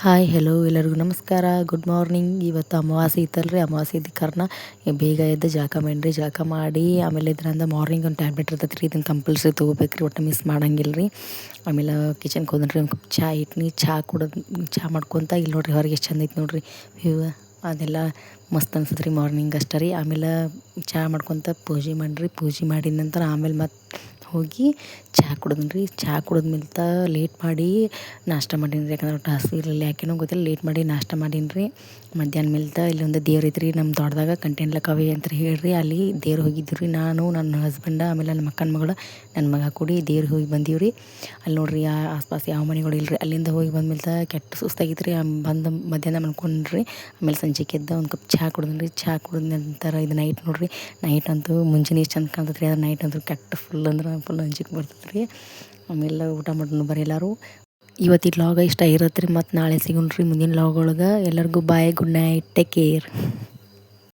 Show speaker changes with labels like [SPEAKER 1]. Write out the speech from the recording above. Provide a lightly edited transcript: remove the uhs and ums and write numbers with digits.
[SPEAKER 1] Hi hello ಎಲ್ಲರಿಗೂ ನಮಸ್ಕಾರ, good morning. ಇವತ್ತು ಅಮಾವಾಸ್ಯೆ ಇತ್ತಲ್ರಿ, ಅಮಾವಾಸ್ಯೆ ಇದ್ದ ಕಾರಣ ಬೇಗ ಎದ್ದು ಜಳಕ ಮಾಡೀನಿ. ಜಳಕ ಮಾಡಿ ಆಮೇಲೆ ಇದರಿಂದ ಮಾರ್ನಿಂಗ್ ಒಂದು ಟ್ಯಾಬ್ಲೆಟ್ ಇರ್ತೈತೆ ರೀ, ಇದನ್ನು ಕಂಪಲ್ಸರಿ ತೊಗೋಬೇಕ್ರಿ, ಒಟ್ಟು ಮಿಸ್ ಮಾಡಂಗಿಲ್ಲ ರೀ. ಆಮೇಲೆ ಕಿಚನ್ಗೆ ಹೋದ್ರಿ, ಒಂದು ಕಪ್ ಚಹಾ ಇಟ್ನಿ, ಚಹಾ ಕುಡಿದು ಚಹಾ ಮಾಡ್ಕೊತ ಇಲ್ಲಿ ನೋಡ್ರಿ ಹೊರಗೆ ಎಷ್ಟು ಚಂದ ಐತೆ ನೋಡ್ರಿ ವ್ಯೂ. ಅದೆಲ್ಲ ಮಸ್ತ್ ಅನ್ಸತ್ತೆ ರೀ ಮಾರ್ನಿಂಗ್ ಅಷ್ಟೇ ರೀ. ಆಮೇಲೆ ಚಹಾ ಮಾಡ್ಕೊತ ಪೂಜೆ ಮಾಡಿರಿ, ಪೂಜೆ ಮಾಡಿದ ನಂತರ ಆಮೇಲೆ ಮತ್ತೆ ಹೋಗಿ ಚಹಾ ಕುಡಿದ್ನಿ ರೀ. ಚಹಾ ಕುಡಿದ್ಮೇಲೆ ಲೇಟ್ ಮಾಡಿ ನಾಷ್ಟ ಮಾಡೀನಿ ರೀ, ಯಾಕಂದ್ರೆ ಒಟ್ಟು ಹಸಿವು ಇರಲಿಲ್ಲ, ಯಾಕೆನೋ ಗೊತ್ತಿಲ್ಲ, ಲೇಟ್ ಮಾಡಿ ನಾಷ್ಟ ಮಾಡೀನಿ ರೀ. ಮಧ್ಯಾಹ್ನ ಮೇಲೆ ಇಲ್ಲೊಂದು ದೇವ್ರು ಐತ್ರಿ ನಮ್ಮ ತೋಟದಾಗ, ಕಂಟೆನ್ಲ ಕವಿ ಅಂತ ಹೇಳ್ರಿ, ಅಲ್ಲಿ ದೇವ್ರು ಹೋಗಿದ್ದೀವಿ ರೀ. ನಾನು ನನ್ನ ಹಸ್ಬೆಂಡ ಆಮೇಲೆ ನನ್ನ ಮಕ್ಕನ ಮಗಳು ನನ್ನ ಮಗ ಕೂಡಿ ದೇವ್ರಿಗೆ ಹೋಗಿ ಬಂದೀವಿ ರೀ. ಅಲ್ಲಿ ನೋಡ್ರಿ ಆಸ್ಪಾಸ್ ಯಾವ ಮನೆಗಳು ಇಲ್ಲರಿ. ಅಲ್ಲಿಂದ ಹೋಗಿ ಬಂದ್ಮೇಲೆ ಕೆಟ್ಟ ಸುಸ್ತಾಗಿತ್ತು ರೀ. ಬಂದು ಮಧ್ಯಾಹ್ನ ಮಲ್ಕೊಂಡ್ರಿ. ಆಮೇಲೆ ಸಂಜೆಗೆ ಎದ್ದು ಒಂದು ಕಪ್ ಚಹಾ ಕುಡಿದ್ನಿ ರೀ. ಚಹಾ ಕುಡಿದ ನಂತರ ಇದು ನೈಟ್ ನೋಡ್ರಿ, ನೈಟ್ ಅಂತೂ ಮುಂಜಾನೆ ಎಷ್ಟು ಚಂದ ಕಾಣ್ತೈತೆ ರೀ, ಅದು ನೈಟ್ ಅಂತೂ ಕೆಟ್ಟ ಫುಲ್ ಅಂದ್ರೆ ಫುಲ್ ಅಂಜಿಕೆ ಬರ್ತೈತೆ ರೀ. ಆಮೇಲೆ ಊಟ ಮಾಡೋಣ ಬರೀ ಎಲ್ಲರೂ. ಇವತ್ತಿನ ಲಾಗ ಇಷ್ಟ ಇರತ್ತೆ ರೀ, ಮತ್ತು ನಾಳೆ ಸಿಗೋಣ ರೀ ಮುಂದಿನ ಲಾಗ್ ಒಳಗೆ. ಎಲ್ಲರಿಗೂ ಬಾಯ್, ಗುಡ್ ನೈಟ್, ಟೇಕ್ ಕೇರ್.